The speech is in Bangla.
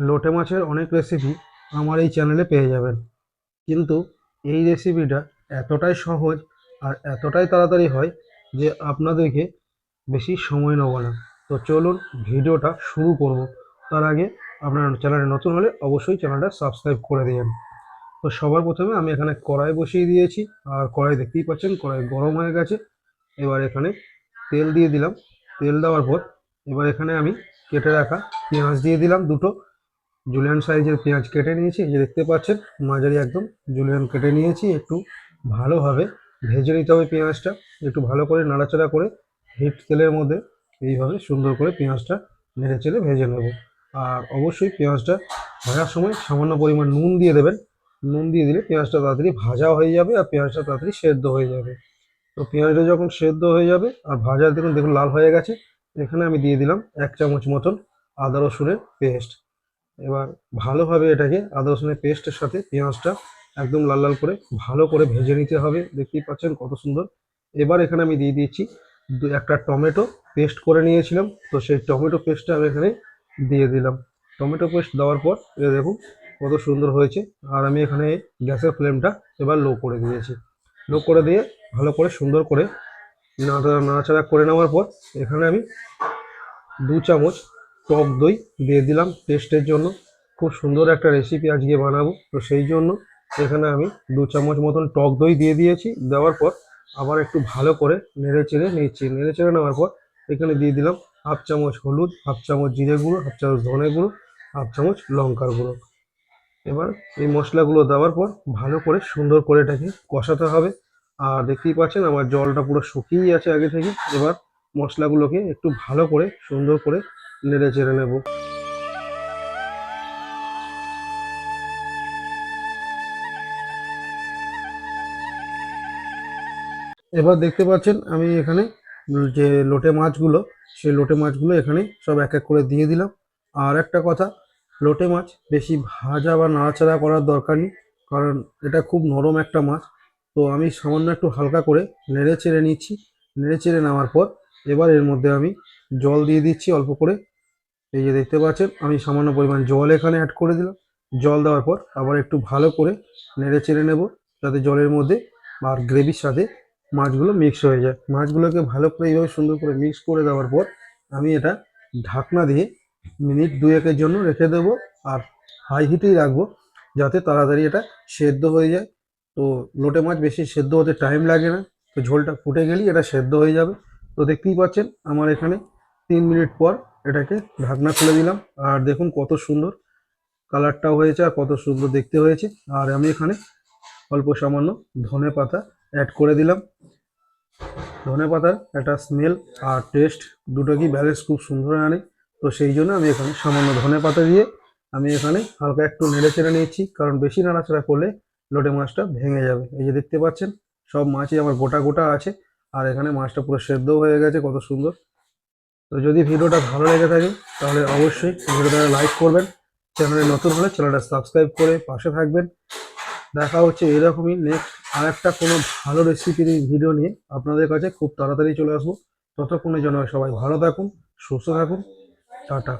লোটে মাছের অনেক রেসিপি আমার এই চ্যানেলে পেয়ে যাবেন, কিন্তু এই রেসিপিটা এতটাই সহজ আর এতটাই তাড়াতাড়ি হয় যে আপনাদেরকে বেশি সময় নেব না। তো চলুন ভিডিওটা শুরু করব। তার আগে আপনার চ্যানেলে নতুন হলে অবশ্যই চ্যানেলটা সাবস্ক্রাইব করে দিন। তো সবার প্রথমে আমি এখানে কড়াই বসিয়ে দিয়েছি, আর কড়াই দেখতেই পাচ্ছেন কড়াই গরম হয়ে গেছে। এবার এখানে তেল দিয়ে দিলাম। তেল দেওয়ার পর এবার এখানে আমি কেটে রাখা পেঁয়াজ দিয়ে দিলাম দুটো। জুলিয়ান সাইজের পেঁয়াজ কেটে নিয়েছি, এই যে দেখতে পাচ্ছেন মাঝারি একদম জুলিয়ান কেটে নিয়েছি। একটু ভালোভাবে ভেজে নিতে হবে পেঁয়াজটা, একটু ভালো করে নাড়াচাড়া করে হিট তেলের মধ্যে এইভাবে সুন্দর করে পেঁয়াজটা নেড়ে চেড়ে ভেজে নেব। আর অবশ্যই পেঁয়াজটা ভাজার সময় সামান্য পরিমাণ নুন দিয়ে দেবেন। নুন দিয়ে দিলে পেঁয়াজটা তাড়াতাড়ি ভাজা হয়ে যাবে আর পেঁয়াজটা তাড়াতাড়ি সেদ্ধ হয়ে যাবে। তো পেঁয়াজটা যখন সেদ্ধ হয়ে যাবে আর ভাজা দেখুন দেখুন লাল হয়ে গেছে, এখানে আমি দিয়ে দিলাম 1 চামচ মতন আদা রসুনের পেস্ট। এবার ভালোভাবে এটাকে আদা রসুনের পেস্টের সাথে পেঁয়াজটা একদম লাল লাল করে ভালো করে ভেজে নিতে হবে। দেখতেই পাচ্ছেন কত সুন্দর। এবার এখানে আমি দিয়ে দিয়েছি একটা টমেটো পেস্ট করে নিয়েছিলাম, তো সেই টমেটো পেস্টটা আমি এখানে দিয়ে দিলাম। টমেটো পেস্ট দেওয়ার পর দেখুন কত সুন্দর হয়েছে। আর আমি এখানে গ্যাসের ফ্লেমটা এবার লো করে দিয়েছি। লো করে দিয়ে ভালো করে সুন্দর করে নাড়াচাড়া করে নেওয়ার পর এখানে আমি 2 চামচ টক দই দিয়ে দিলাম টেস্টের জন্য। খুব সুন্দর একটা রেসিপি আজকে বানাবো, তো সেই জন্য এখানে আমি 2 চামচ মতন টক দই দিয়ে দিয়েছি। দেওয়ার পর আবার একটু ভালো করে নেড়ে চেড়ে নিচ্ছি। নেড়ে চেড়ে নেওয়ার পর এখানে দিয়ে দিলাম 1/2 চামচ হলুদ, 1/2 চামচ জিরে গুঁড়ো, 1/2 চামচ ধনে গুঁড়ো, 1/2 চামচ লঙ্কার গুঁড়ো। এবার এই মশলাগুলো দেওয়ার পর ভালো করে সুন্দর করে এটাকে কষাতে হবে। আর দেখতেই পাচ্ছেন আমার জলটা পুরো শুকিয়ে আছে আগে থেকে। এবার মশলাগুলোকে একটু ভালো করে সুন্দর করে নেড়ে চেড়ে নেব। এবার দেখতে পাচ্ছেন আমি এখানে যে লোটে মাছগুলো, সেই লোটে মাছগুলো এখানে সব এক এক করে দিয়ে দিলাম। আর একটা কথা, লোটে মাছ বেশি ভাজা বা নাড়াচাড়া করার দরকার নেই, কারণ এটা খুব নরম একটা মাছ। তো আমি সামান্য একটু হালকা করে নেড়ে চেড়ে নিচ্ছি। নেড়ে চেড়ে নেওয়ার পর এবার এর মধ্যে আমি জল দিয়ে দিচ্ছি অল্প করে। এই যে দেখতে পাচ্ছেন আমি সামান্য পরিমাণ জল এখানে অ্যাড করে দিলাম। জল দেওয়ার পর আবার একটু ভালো করে নেড়ে চেড়ে নেব, যাতে জলের মধ্যে আর গ্রেভির সাথে মাছগুলো মিক্স হয়ে যায়। মাছগুলোকে ভালো করে এইভাবে সুন্দর করে মিক্স করে দেওয়ার পর আমি এটা ঢাকনা দিয়ে মিনিট দুয়েকের জন্য রেখে দেবো। আর হাই হিটেই রাখবো, যাতে তাড়াতাড়ি এটা সেদ্ধ হয়ে যায়। তো লোটে মাছ বেশি সেদ্ধ হতে টাইম লাগে না, তো ঝোলটা ফুটে গেলেই এটা সেদ্ধ হয়ে যাবে। তো দেখতেই পাচ্ছেন আমার এখানে 3 মিনিট পর এটাকে ঢাকনা খুলে দিলাম। আর দেখুন কত সুন্দর কালারটাও হয়েছে আর কত সুন্দর দেখতে হয়েছে। আর আমি এখানে অল্প সামান্য ধনে পাতা অ্যাড করে দিলাম। ধনে পাতার একটা স্মেল আর টেস্ট দুটো কি ব্যালেন্স খুব সুন্দর আনে। তো সেই জন্য আমি এখানে সামান্য ধনে পাতা দিয়ে আমি এখানে হালকা একটু নেড়ে চেড়ে নিচ্ছি, কারণ বেশি নাড়াচাড়া করলে লোটে মাছটা ভেঙে যাবে। এই যে দেখতে পাচ্ছেন সব মাছই আমার গোটা গোটা আছে, আর এখানে মাছটা পুরো সেদ্ধও হয়ে গেছে কত সুন্দর। তো যদি ভিডিওটা ভালো লেগে থাকে তাহলে অবশ্যই ভিডিওটা লাইক করবেন। চ্যানেলে নতুন হলে চ্যানেলটা সাবস্ক্রাইব করে পাশে থাকবেন। দেখা হচ্ছে এরকমই নেক্সট আর একটা কোনো ভালো রেসিপির ভিডিও নিয়ে আপনাদের কাছে খুব তাড়াতাড়ি চলে আসবো। ততক্ষণে যেন সবাই ভালো থাকুন, সুস্থ থাকুন। টাটা।